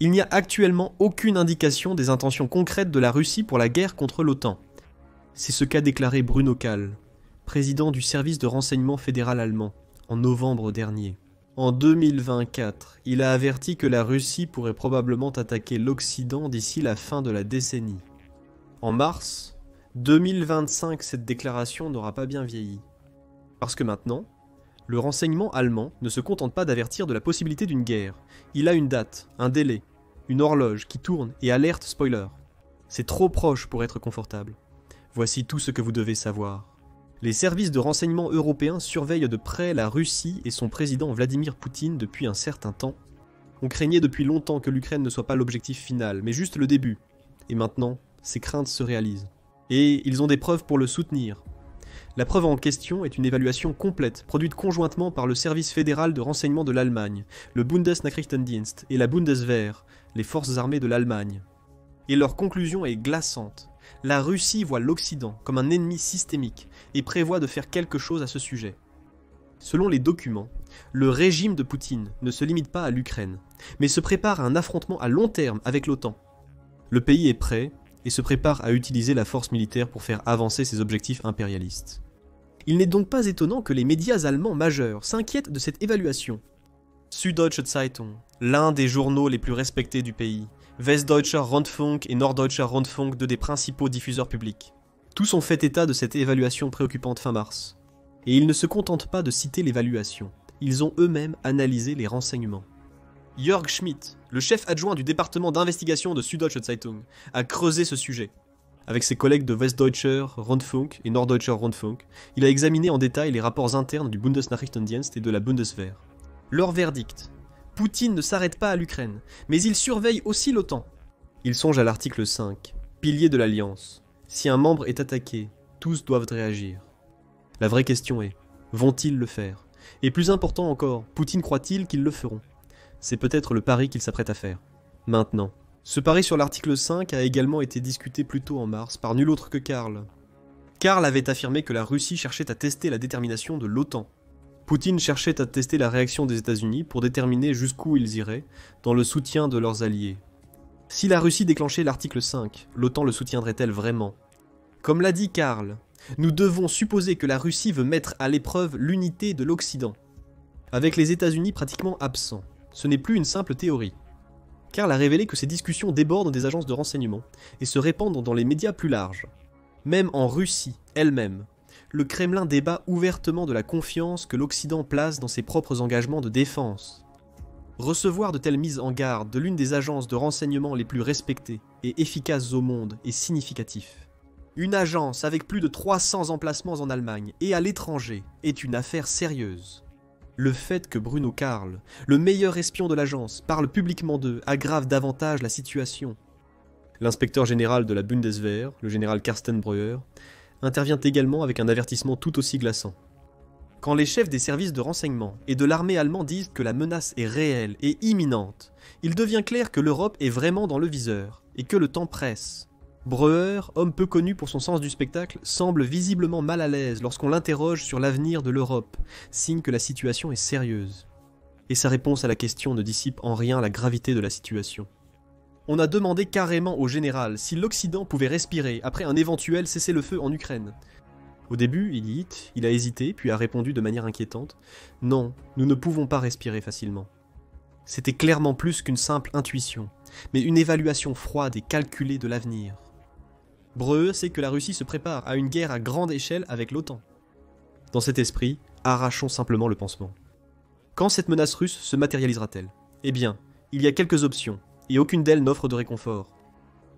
Il n'y a actuellement aucune indication des intentions concrètes de la Russie pour la guerre contre l'OTAN. C'est ce qu'a déclaré Bruno Kahl, président du service de renseignement fédéral allemand, en novembre dernier. En 2024, il a averti que la Russie pourrait probablement attaquer l'Occident d'ici la fin de la décennie. En mars 2025, cette déclaration n'aura pas bien vieilli. Parce que maintenant, le renseignement allemand ne se contente pas d'avertir de la possibilité d'une guerre. Il a une date, un délai, une horloge qui tourne et alerte spoiler. C'est trop proche pour être confortable. Voici tout ce que vous devez savoir. Les services de renseignement européens surveillent de près la Russie et son président Vladimir Poutine depuis un certain temps. On craignait depuis longtemps que l'Ukraine ne soit pas l'objectif final, mais juste le début. Et maintenant, ces craintes se réalisent. Et ils ont des preuves pour le soutenir. La preuve en question est une évaluation complète, produite conjointement par le service fédéral de renseignement de l'Allemagne, le Bundesnachrichtendienst et la Bundeswehr, les forces armées de l'Allemagne. Et leur conclusion est glaçante. La Russie voit l'Occident comme un ennemi systémique et prévoit de faire quelque chose à ce sujet. Selon les documents, le régime de Poutine ne se limite pas à l'Ukraine, mais se prépare à un affrontement à long terme avec l'OTAN. Le pays est prêt et se prépare à utiliser la force militaire pour faire avancer ses objectifs impérialistes. Il n'est donc pas étonnant que les médias allemands majeurs s'inquiètent de cette évaluation. Süddeutsche Zeitung, l'un des journaux les plus respectés du pays, Westdeutscher Rundfunk et Norddeutscher Rundfunk, deux des principaux diffuseurs publics. Tous ont fait état de cette évaluation préoccupante fin mars. Et ils ne se contentent pas de citer l'évaluation, ils ont eux-mêmes analysé les renseignements. Jörg Schmidt, le chef adjoint du département d'investigation de Süddeutsche Zeitung, a creusé ce sujet. Avec ses collègues de Westdeutscher Rundfunk et Norddeutscher Rundfunk, il a examiné en détail les rapports internes du Bundesnachrichtendienst et de la Bundeswehr. Leur verdict: Poutine ne s'arrête pas à l'Ukraine, mais il surveille aussi l'OTAN. Il songe à l'article 5, pilier de l'Alliance. Si un membre est attaqué, tous doivent réagir. La vraie question est, vont-ils le faire? Et plus important encore, Poutine croit-il qu'ils le feront? C'est peut-être le pari qu'il s'apprête à faire. Maintenant. Ce pari sur l'article 5 a également été discuté plus tôt en mars par nul autre que Kahl. Kahl avait affirmé que la Russie cherchait à tester la détermination de l'OTAN. Poutine cherchait à tester la réaction des États-Unis pour déterminer jusqu'où ils iraient dans le soutien de leurs alliés. Si la Russie déclenchait l'article 5, l'OTAN le soutiendrait-elle vraiment? Comme l'a dit Kahl, nous devons supposer que la Russie veut mettre à l'épreuve l'unité de l'Occident. Avec les États-Unis pratiquement absents, ce n'est plus une simple théorie. Kahl a révélé que ces discussions débordent des agences de renseignement et se répandent dans les médias plus larges. Même en Russie elle-même, le Kremlin débat ouvertement de la confiance que l'Occident place dans ses propres engagements de défense. Recevoir de telles mises en garde de l'une des agences de renseignement les plus respectées et efficaces au monde est significatif. Une agence avec plus de 300 emplacements en Allemagne et à l'étranger est une affaire sérieuse. Le fait que Bruno Kahl, le meilleur espion de l'agence, parle publiquement d'eux aggrave davantage la situation. L'inspecteur général de la Bundeswehr, le général Carsten Breuer, intervient également avec un avertissement tout aussi glaçant. Quand les chefs des services de renseignement et de l'armée allemande disent que la menace est réelle et imminente, il devient clair que l'Europe est vraiment dans le viseur et que le temps presse. Breuer, homme peu connu pour son sens du spectacle, semble visiblement mal à l'aise lorsqu'on l'interroge sur l'avenir de l'Europe, signe que la situation est sérieuse. Et sa réponse à la question ne dissipe en rien la gravité de la situation. On a demandé carrément au général si l'Occident pouvait respirer après un éventuel cessez-le-feu en Ukraine. Au début, il a hésité, puis a répondu de manière inquiétante « Non, nous ne pouvons pas respirer facilement ». C'était clairement plus qu'une simple intuition, mais une évaluation froide et calculée de l'avenir. Breuer sait que la Russie se prépare à une guerre à grande échelle avec l'OTAN. Dans cet esprit, arrachons simplement le pansement. Quand cette menace russe se matérialisera-t-elle? Eh bien, il y a quelques options, et aucune d'elles n'offre de réconfort.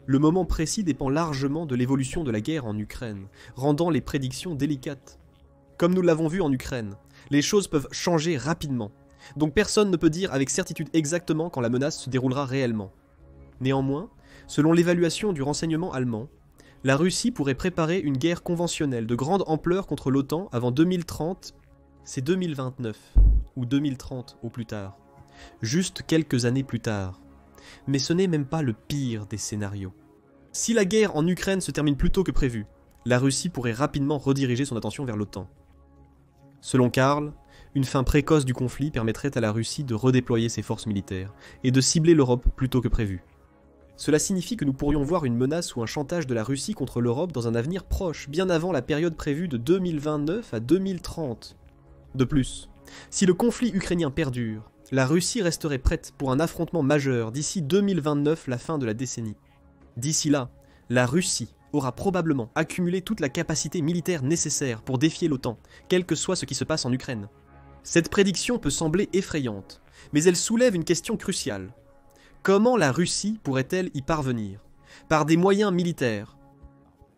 Le moment précis dépend largement de l'évolution de la guerre en Ukraine, rendant les prédictions délicates. Comme nous l'avons vu en Ukraine, les choses peuvent changer rapidement, donc personne ne peut dire avec certitude exactement quand la menace se déroulera réellement. Néanmoins, selon l'évaluation du renseignement allemand, la Russie pourrait préparer une guerre conventionnelle de grande ampleur contre l'OTAN avant 2030, c'est 2029, ou 2030 au plus tard, juste quelques années plus tard. Mais ce n'est même pas le pire des scénarios. Si la guerre en Ukraine se termine plus tôt que prévu, la Russie pourrait rapidement rediriger son attention vers l'OTAN. Selon Kahl, Une fin précoce du conflit permettrait à la Russie de redéployer ses forces militaires et de cibler l'Europe plus tôt que prévu. Cela signifie que nous pourrions voir une menace ou un chantage de la Russie contre l'Europe dans un avenir proche, bien avant la période prévue de 2029 à 2030. De plus, si le conflit ukrainien perdure, la Russie resterait prête pour un affrontement majeur d'ici 2029, la fin de la décennie. D'ici là, la Russie aura probablement accumulé toute la capacité militaire nécessaire pour défier l'OTAN, quel que soit ce qui se passe en Ukraine. Cette prédiction peut sembler effrayante, mais elle soulève une question cruciale. Comment la Russie pourrait-elle y parvenir? Par des moyens militaires.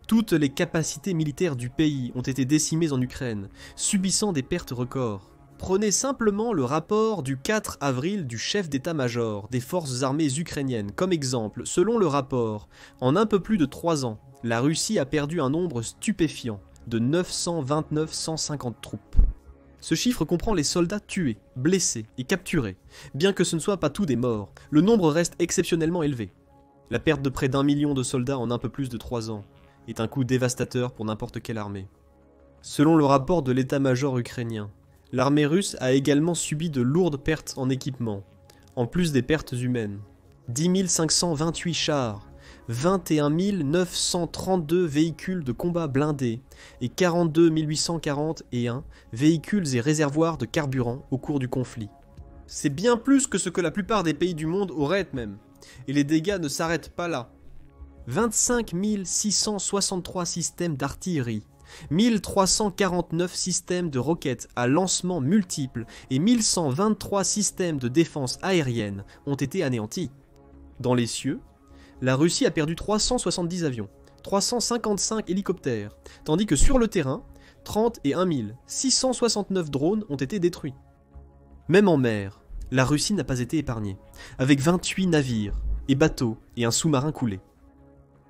Toutes les capacités militaires du pays ont été décimées en Ukraine, subissant des pertes records. Prenez simplement le rapport du 4 avril du chef d'état-major des forces armées ukrainiennes comme exemple. Selon le rapport, en un peu plus de 3 ans, la Russie a perdu un nombre stupéfiant de 929 150 troupes. Ce chiffre comprend les soldats tués, blessés et capturés. Bien que ce ne soit pas tous des morts, le nombre reste exceptionnellement élevé. La perte de près d'1 million de soldats en un peu plus de 3 ans est un coup dévastateur pour n'importe quelle armée. Selon le rapport de l'état-major ukrainien, l'armée russe a également subi de lourdes pertes en équipement, en plus des pertes humaines. 10 528 chars, 21 932 véhicules de combat blindés et 42 841 véhicules et réservoirs de carburant au cours du conflit. C'est bien plus que ce que la plupart des pays du monde auraient même, et les dégâts ne s'arrêtent pas là. 25 663 systèmes d'artillerie, 1349 systèmes de roquettes à lancement multiples et 1123 systèmes de défense aérienne ont été anéantis. Dans les cieux, la Russie a perdu 370 avions, 355 hélicoptères, tandis que sur le terrain, 31 669 drones ont été détruits. Même en mer, la Russie n'a pas été épargnée, avec 28 navires et bateaux et un sous-marin coulé.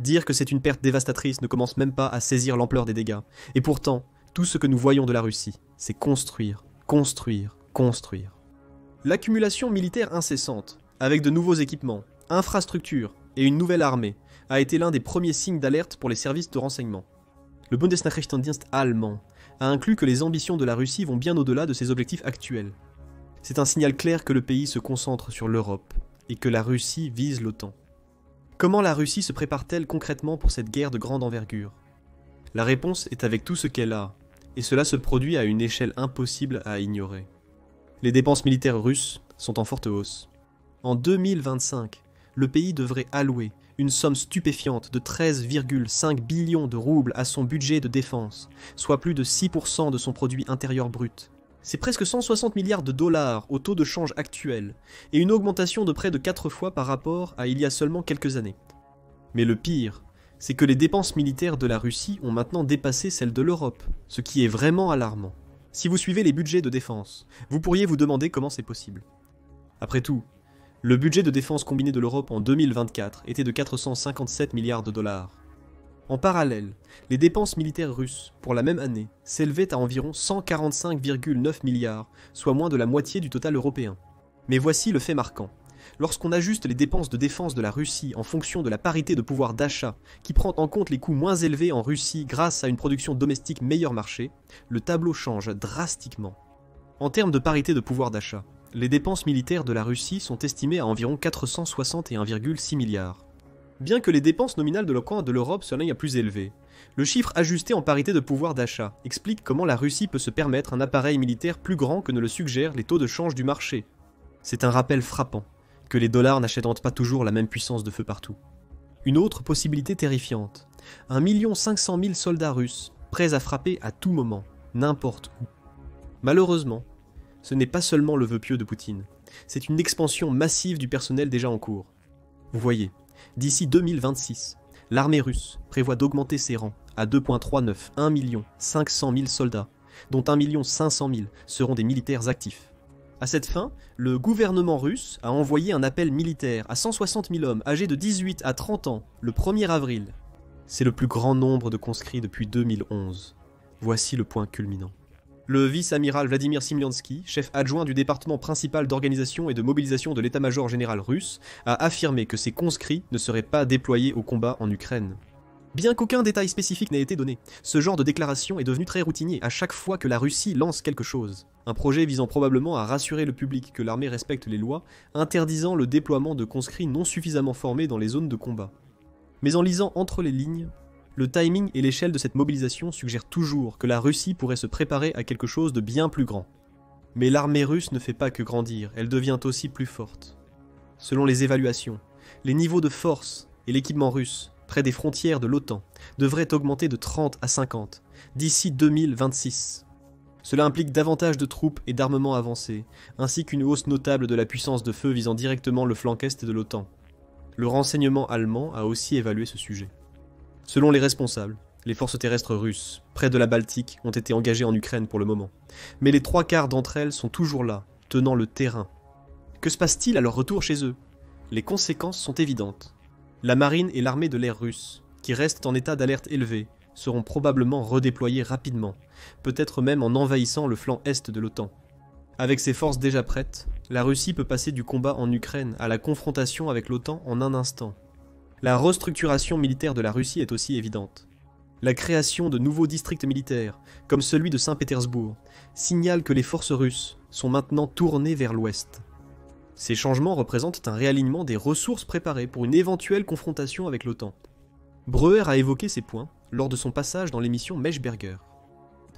Dire que c'est une perte dévastatrice ne commence même pas à saisir l'ampleur des dégâts, et pourtant, tout ce que nous voyons de la Russie, c'est construire, construire, construire. L'accumulation militaire incessante, avec de nouveaux équipements, infrastructures et une nouvelle armée, a été l'un des premiers signes d'alerte pour les services de renseignement. Le Bundesnachrichtendienst allemand a inclus que les ambitions de la Russie vont bien au-delà de ses objectifs actuels. C'est un signal clair que le pays se concentre sur l'Europe et que la Russie vise l'OTAN. Comment la Russie se prépare-t-elle concrètement pour cette guerre de grande envergure? La réponse est avec tout ce qu'elle a, et cela se produit à une échelle impossible à ignorer. Les dépenses militaires russes sont en forte hausse. En 2025, le pays devrait allouer une somme stupéfiante de 13,5 billions de roubles à son budget de défense, soit plus de 6% de son produit intérieur brut. C'est presque 160 milliards de dollars au taux de change actuel, et une augmentation de près de 4 fois par rapport à il y a seulement quelques années. Mais le pire, c'est que les dépenses militaires de la Russie ont maintenant dépassé celles de l'Europe, ce qui est vraiment alarmant. Si vous suivez les budgets de défense, vous pourriez vous demander comment c'est possible. Après tout, le budget de défense combiné de l'Europe en 2024 était de 457 milliards de dollars. En parallèle, les dépenses militaires russes, pour la même année, s'élevaient à environ 145,9 milliards, soit moins de la moitié du total européen. Mais voici le fait marquant. Lorsqu'on ajuste les dépenses de défense de la Russie en fonction de la parité de pouvoir d'achat, qui prend en compte les coûts moins élevés en Russie grâce à une production domestique meilleur marché, le tableau change drastiquement. En termes de parité de pouvoir d'achat, les dépenses militaires de la Russie sont estimées à environ 461,6 milliards. Bien que les dépenses nominales de l'OTAN de l'Europe soient bien plus élevées, le chiffre ajusté en parité de pouvoir d'achat explique comment la Russie peut se permettre un appareil militaire plus grand que ne le suggèrent les taux de change du marché. C'est un rappel frappant que les dollars n'achètent pas toujours la même puissance de feu partout. Une autre possibilité terrifiante, 1 500 000 soldats russes prêts à frapper à tout moment, n'importe où. Malheureusement, ce n'est pas seulement le vœu pieux de Poutine, c'est une expansion massive du personnel déjà en cours. Vous voyez, d'ici 2026, l'armée russe prévoit d'augmenter ses rangs à 2,39, 1 500 000 soldats, dont 1 500 000 seront des militaires actifs. À cette fin, le gouvernement russe a envoyé un appel militaire à 160 000 hommes âgés de 18 à 30 ans le 1er avril. C'est le plus grand nombre de conscrits depuis 2011. Voici le point culminant. Le vice-amiral Vladimir Semliansky, chef adjoint du département principal d'organisation et de mobilisation de l'état-major général russe, a affirmé que ces conscrits ne seraient pas déployés au combat en Ukraine. Bien qu'aucun détail spécifique n'ait été donné, ce genre de déclaration est devenu très routinier à chaque fois que la Russie lance quelque chose. Un projet visant probablement à rassurer le public que l'armée respecte les lois, interdisant le déploiement de conscrits non suffisamment formés dans les zones de combat. Mais en lisant entre les lignes, le timing et l'échelle de cette mobilisation suggèrent toujours que la Russie pourrait se préparer à quelque chose de bien plus grand. Mais l'armée russe ne fait pas que grandir, elle devient aussi plus forte. Selon les évaluations, les niveaux de force et l'équipement russe, près des frontières de l'OTAN, devraient augmenter de 30 à 50 d'ici 2026. Cela implique davantage de troupes et d'armements avancés, ainsi qu'une hausse notable de la puissance de feu visant directement le flanc est de l'OTAN. Le renseignement allemand a aussi évalué ce sujet. Selon les responsables, les forces terrestres russes, près de la Baltique, ont été engagées en Ukraine pour le moment. Mais les 3/4 d'entre elles sont toujours là, tenant le terrain. Que se passe-t-il à leur retour chez eux? Les conséquences sont évidentes. La marine et l'armée de l'air russe, qui restent en état d'alerte élevé, seront probablement redéployées rapidement, peut-être même en envahissant le flanc est de l'OTAN. Avec ses forces déjà prêtes, la Russie peut passer du combat en Ukraine à la confrontation avec l'OTAN en un instant. La restructuration militaire de la Russie est aussi évidente. La création de nouveaux districts militaires, comme celui de Saint-Pétersbourg, signale que les forces russes sont maintenant tournées vers l'ouest. Ces changements représentent un réalignement des ressources préparées pour une éventuelle confrontation avec l'OTAN. Breuer a évoqué ces points lors de son passage dans l'émission Meichberger.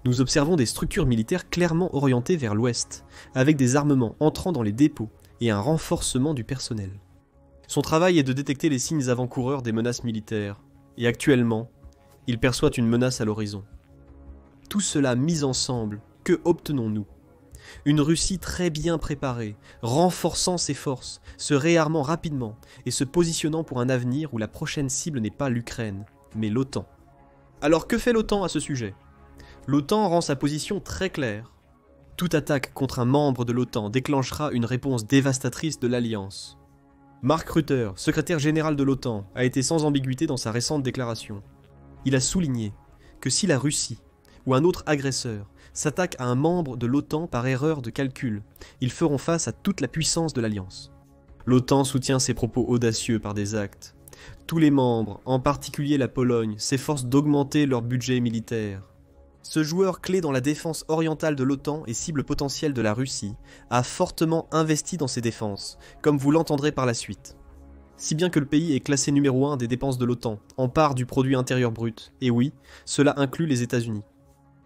Nous observons des structures militaires clairement orientées vers l'ouest, avec des armements entrant dans les dépôts et un renforcement du personnel. Son travail est de détecter les signes avant-coureurs des menaces militaires, et actuellement, il perçoit une menace à l'horizon. Tout cela mis ensemble, que obtenons-nous? Une Russie très bien préparée, renforçant ses forces, se réarmant rapidement et se positionnant pour un avenir où la prochaine cible n'est pas l'Ukraine, mais l'OTAN. Alors que fait l'OTAN à ce sujet? L'OTAN rend sa position très claire. Toute attaque contre un membre de l'OTAN déclenchera une réponse dévastatrice de l'Alliance. Mark Rutte, secrétaire général de l'OTAN, a été sans ambiguïté dans sa récente déclaration. Il a souligné que si la Russie ou un autre agresseur s'attaque à un membre de l'OTAN par erreur de calcul, ils feront face à toute la puissance de l'Alliance. L'OTAN soutient ces propos audacieux par des actes. Tous les membres, en particulier la Pologne, s'efforcent d'augmenter leur budget militaire. Ce joueur clé dans la défense orientale de l'OTAN et cible potentielle de la Russie a fortement investi dans ses défenses, comme vous l'entendrez par la suite. Si bien que le pays est classé numéro 1 des dépenses de l'OTAN, en part du produit intérieur brut, et oui, cela inclut les États-Unis.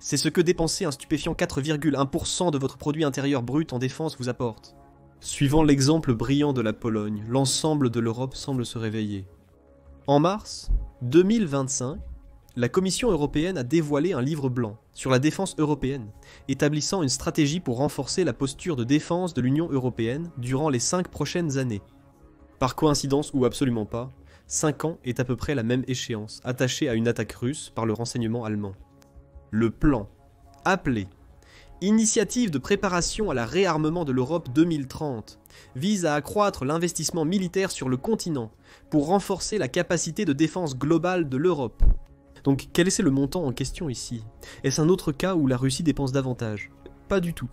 C'est ce que dépenser un stupéfiant 4,1% de votre produit intérieur brut en défense vous apporte. Suivant l'exemple brillant de la Pologne, l'ensemble de l'Europe semble se réveiller. En mars 2025, la Commission européenne a dévoilé un livre blanc sur la défense européenne, établissant une stratégie pour renforcer la posture de défense de l'Union européenne durant les 5 prochaines années. Par coïncidence ou absolument pas, 5 ans est à peu près la même échéance, attachée à une attaque russe par le renseignement allemand. Le plan, appelé « Initiative de préparation à la réarmement de l'Europe 2030 », vise à accroître l'investissement militaire sur le continent pour renforcer la capacité de défense globale de l'Europe. Donc quel est le montant en question ici? Est-ce un autre cas où la Russie dépense davantage? Pas du tout.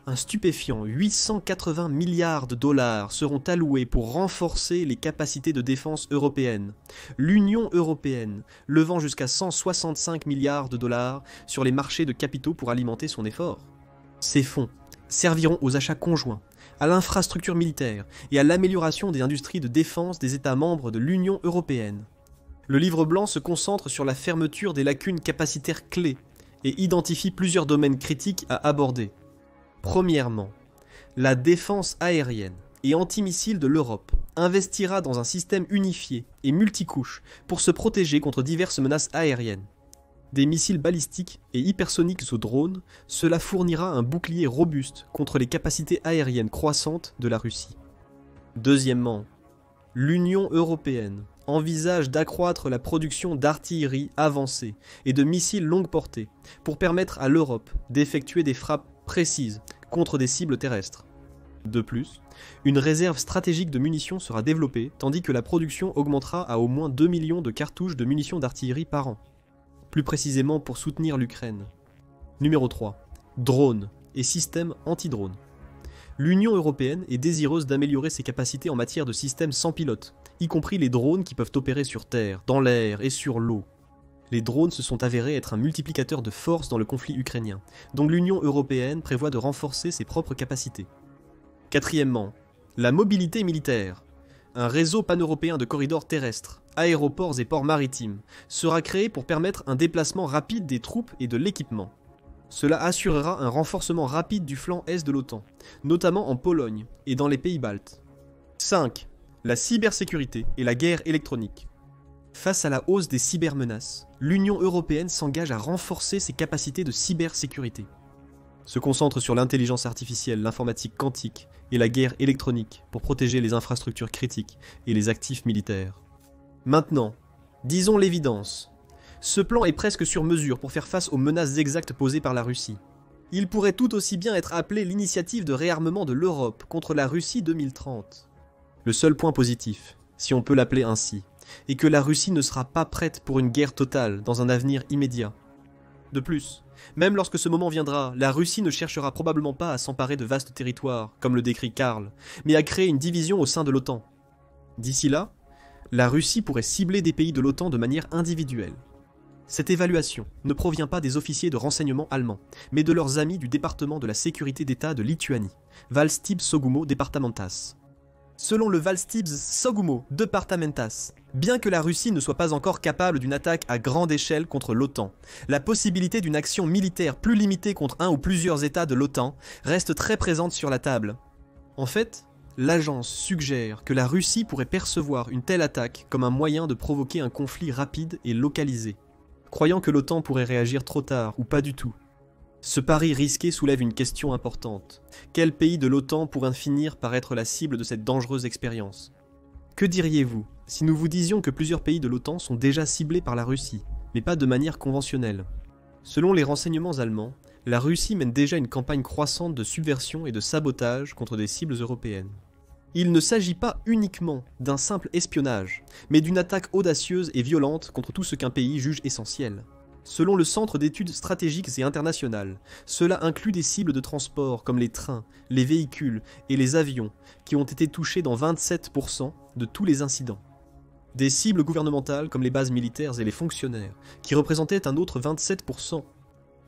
Un stupéfiant 880 milliards de dollars seront alloués pour renforcer les capacités de défense européennes. L'Union européenne levant jusqu'à 165 milliards de dollars sur les marchés de capitaux pour alimenter son effort. Ces fonds serviront aux achats conjoints, à l'infrastructure militaire et à l'amélioration des industries de défense des États membres de l'Union européenne. Le livre blanc se concentre sur la fermeture des lacunes capacitaires clés et identifie plusieurs domaines critiques à aborder. Premièrement, la défense aérienne et antimissile de l'Europe investira dans un système unifié et multicouche pour se protéger contre diverses menaces aériennes. Des missiles balistiques et hypersoniques aux drones, cela fournira un bouclier robuste contre les capacités aériennes croissantes de la Russie. Deuxièmement, l'Union européenne envisage d'accroître la production d'artillerie avancée et de missiles longue portée pour permettre à l'Europe d'effectuer des frappes précises contre des cibles terrestres. De plus, une réserve stratégique de munitions sera développée tandis que la production augmentera à au moins 2 millions de cartouches de munitions d'artillerie par an. Plus précisément pour soutenir l'Ukraine. Numéro 3. Drones et systèmes anti-drones. L'Union européenne est désireuse d'améliorer ses capacités en matière de systèmes sans pilote, y compris les drones qui peuvent opérer sur terre, dans l'air et sur l'eau. Les drones se sont avérés être un multiplicateur de force dans le conflit ukrainien, donc l'Union européenne prévoit de renforcer ses propres capacités. Quatrièmement, la mobilité militaire. Un réseau pan-européen de corridors terrestres, aéroports et ports maritimes sera créé pour permettre un déplacement rapide des troupes et de l'équipement. Cela assurera un renforcement rapide du flanc est de l'OTAN, notamment en Pologne et dans les pays baltes. 5. La cybersécurité et la guerre électronique. Face à la hausse des cybermenaces, l'Union européenne s'engage à renforcer ses capacités de cybersécurité. Se concentre sur l'intelligence artificielle, l'informatique quantique et la guerre électronique pour protéger les infrastructures critiques et les actifs militaires. Maintenant, disons l'évidence. Ce plan est presque sur mesure pour faire face aux menaces exactes posées par la Russie. Il pourrait tout aussi bien être appelé l'initiative de réarmement de l'Europe contre la Russie 2030. Le seul point positif, si on peut l'appeler ainsi, est que la Russie ne sera pas prête pour une guerre totale dans un avenir immédiat. De plus, même lorsque ce moment viendra, la Russie ne cherchera probablement pas à s'emparer de vastes territoires, comme le décrit Karl, mais à créer une division au sein de l'OTAN. D'ici là, la Russie pourrait cibler des pays de l'OTAN de manière individuelle. Cette évaluation ne provient pas des officiers de renseignement allemands, mais de leurs amis du département de la sécurité d'État de Lituanie, Valstybės Saugumo Departamentas. Selon le Valstybės Saugumo Departamentas, bien que la Russie ne soit pas encore capable d'une attaque à grande échelle contre l'OTAN, la possibilité d'une action militaire plus limitée contre un ou plusieurs États de l'OTAN reste très présente sur la table. En fait, l'agence suggère que la Russie pourrait percevoir une telle attaque comme un moyen de provoquer un conflit rapide et localisé, croyant que l'OTAN pourrait réagir trop tard ou pas du tout. Ce pari risqué soulève une question importante. Quel pays de l'OTAN pourrait finir par être la cible de cette dangereuse expérience ? Que diriez-vous si nous vous disions que plusieurs pays de l'OTAN sont déjà ciblés par la Russie, mais pas de manière conventionnelle ? Selon les renseignements allemands, la Russie mène déjà une campagne croissante de subversion et de sabotage contre des cibles européennes. Il ne s'agit pas uniquement d'un simple espionnage, mais d'une attaque audacieuse et violente contre tout ce qu'un pays juge essentiel. Selon le Centre d'études stratégiques et internationales, cela inclut des cibles de transport comme les trains, les véhicules et les avions qui ont été touchés dans 27% de tous les incidents. Des cibles gouvernementales comme les bases militaires et les fonctionnaires qui représentaient un autre 27%.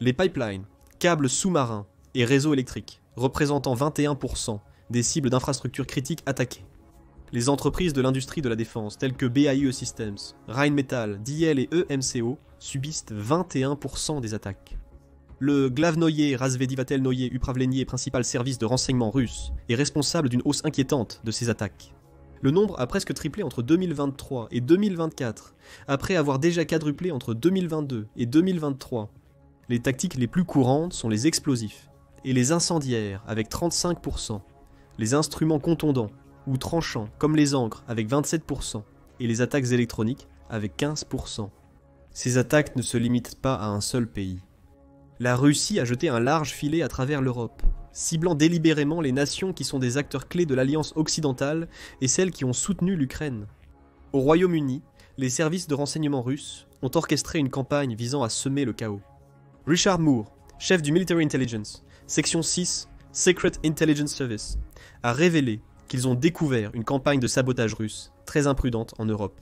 Les pipelines, câbles sous-marins et réseaux électriques représentant 21% des cibles d'infrastructures critiques attaquées. Les entreprises de l'industrie de la défense telles que BAE Systems, Rheinmetall, DL et EMCO subissent 21% des attaques. Le Glavnoye Razvedivatelnoye Upravlenie, principal service de renseignement russe, est responsable d'une hausse inquiétante de ces attaques. Le nombre a presque triplé entre 2023 et 2024, après avoir déjà quadruplé entre 2022 et 2023. Les tactiques les plus courantes sont les explosifs et les incendiaires avec 35%, les instruments contondants ou tranchants comme les encres avec 27% et les attaques électroniques avec 15%. Ces attaques ne se limitent pas à un seul pays. La Russie a jeté un large filet à travers l'Europe, ciblant délibérément les nations qui sont des acteurs clés de l'Alliance occidentale et celles qui ont soutenu l'Ukraine. Au Royaume-Uni, les services de renseignement russes ont orchestré une campagne visant à semer le chaos. Richard Moore, chef du Military Intelligence, section 6, Secret Intelligence Service, a révélé qu'ils ont découvert une campagne de sabotage russe très imprudente en Europe.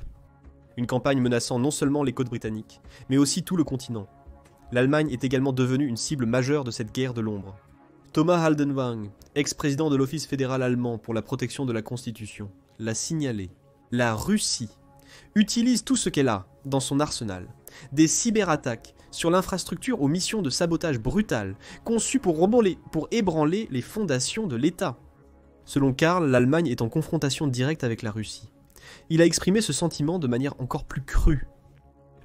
Une campagne menaçant non seulement les côtes britanniques, mais aussi tout le continent. L'Allemagne est également devenue une cible majeure de cette guerre de l'ombre. Thomas Haldenwang, ex-président de l'Office fédéral allemand pour la protection de la Constitution, l'a signalé. La Russie utilise tout ce qu'elle a dans son arsenal. Des cyberattaques sur l'infrastructure aux missions de sabotage brutales, conçues pour ébranler les fondations de l'État. Selon Karl, l'Allemagne est en confrontation directe avec la Russie. Il a exprimé ce sentiment de manière encore plus crue.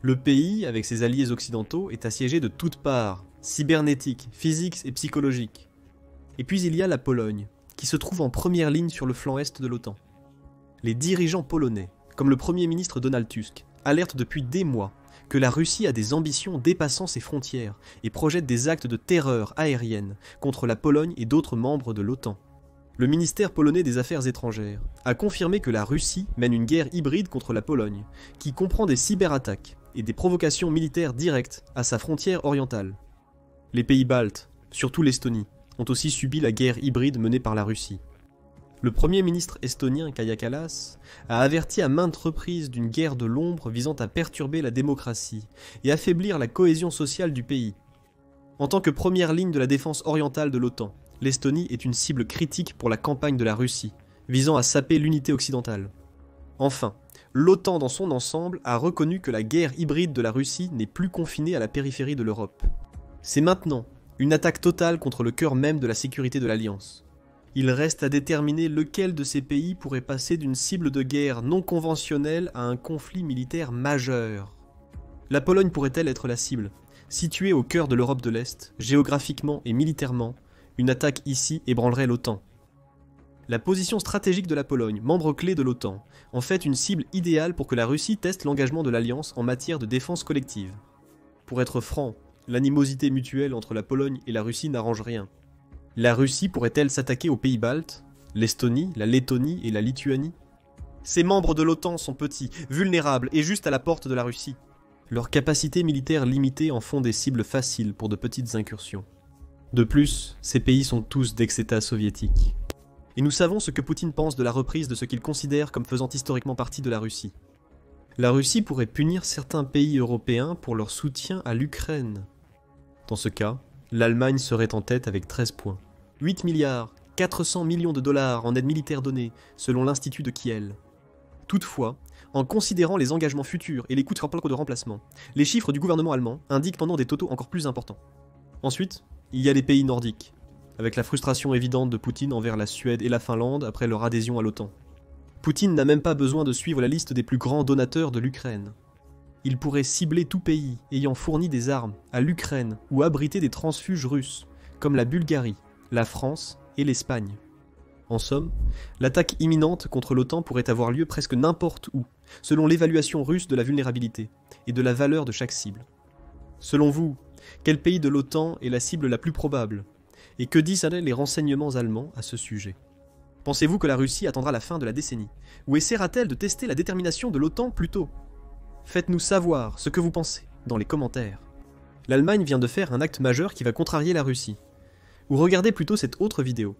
Le pays, avec ses alliés occidentaux, est assiégé de toutes parts, cybernétiques, physiques et psychologiques. Et puis il y a la Pologne, qui se trouve en première ligne sur le flanc est de l'OTAN. Les dirigeants polonais, comme le Premier ministre Donald Tusk, alertent depuis des mois que la Russie a des ambitions dépassant ses frontières et projette des actes de terreur aérienne contre la Pologne et d'autres membres de l'OTAN. Le ministère polonais des Affaires étrangères a confirmé que la Russie mène une guerre hybride contre la Pologne, qui comprend des cyberattaques et des provocations militaires directes à sa frontière orientale. Les pays baltes, surtout l'Estonie, ont aussi subi la guerre hybride menée par la Russie. Le premier ministre estonien Kaja Kallas a averti à maintes reprises d'une guerre de l'ombre visant à perturber la démocratie et affaiblir la cohésion sociale du pays. En tant que première ligne de la défense orientale de l'OTAN, l'Estonie est une cible critique pour la campagne de la Russie, visant à saper l'unité occidentale. Enfin, l'OTAN dans son ensemble a reconnu que la guerre hybride de la Russie n'est plus confinée à la périphérie de l'Europe. C'est maintenant une attaque totale contre le cœur même de la sécurité de l'Alliance. Il reste à déterminer lequel de ces pays pourrait passer d'une cible de guerre non conventionnelle à un conflit militaire majeur. La Pologne pourrait-elle être la cible? Située au cœur de l'Europe de l'Est, géographiquement et militairement, une attaque ici ébranlerait l'OTAN. La position stratégique de la Pologne, membre clé de l'OTAN, en fait une cible idéale pour que la Russie teste l'engagement de l'Alliance en matière de défense collective. Pour être franc, l'animosité mutuelle entre la Pologne et la Russie n'arrange rien. La Russie pourrait-elle s'attaquer aux pays baltes, l'Estonie, la Lettonie et la Lituanie? Ces membres de l'OTAN sont petits, vulnérables et juste à la porte de la Russie. Leurs capacités militaires limitées en font des cibles faciles pour de petites incursions. De plus, ces pays sont tous d'ex-États soviétiques. Et nous savons ce que Poutine pense de la reprise de ce qu'il considère comme faisant historiquement partie de la Russie. La Russie pourrait punir certains pays européens pour leur soutien à l'Ukraine. Dans ce cas, l'Allemagne serait en tête avec 13 points. 8 milliards, 400 millions de dollars en aide militaire donnée, selon l'Institut de Kiel. Toutefois, en considérant les engagements futurs et les coûts de remplacement, les chiffres du gouvernement allemand indiquent pendant des totaux encore plus importants. Ensuite, il y a les pays nordiques, avec la frustration évidente de Poutine envers la Suède et la Finlande après leur adhésion à l'OTAN. Poutine n'a même pas besoin de suivre la liste des plus grands donateurs de l'Ukraine. Il pourrait cibler tout pays ayant fourni des armes à l'Ukraine ou abrité des transfuges russes, comme la Bulgarie, la France et l'Espagne. En somme, l'attaque imminente contre l'OTAN pourrait avoir lieu presque n'importe où, selon l'évaluation russe de la vulnérabilité et de la valeur de chaque cible. Selon vous, quel pays de l'OTAN est la cible la plus probable? Et que disent les renseignements allemands à ce sujet? Pensez-vous que la Russie attendra la fin de la décennie? Ou essaiera-t-elle de tester la détermination de l'OTAN plus tôt? Faites-nous savoir ce que vous pensez dans les commentaires. L'Allemagne vient de faire un acte majeur qui va contrarier la Russie. Ou regardez plutôt cette autre vidéo.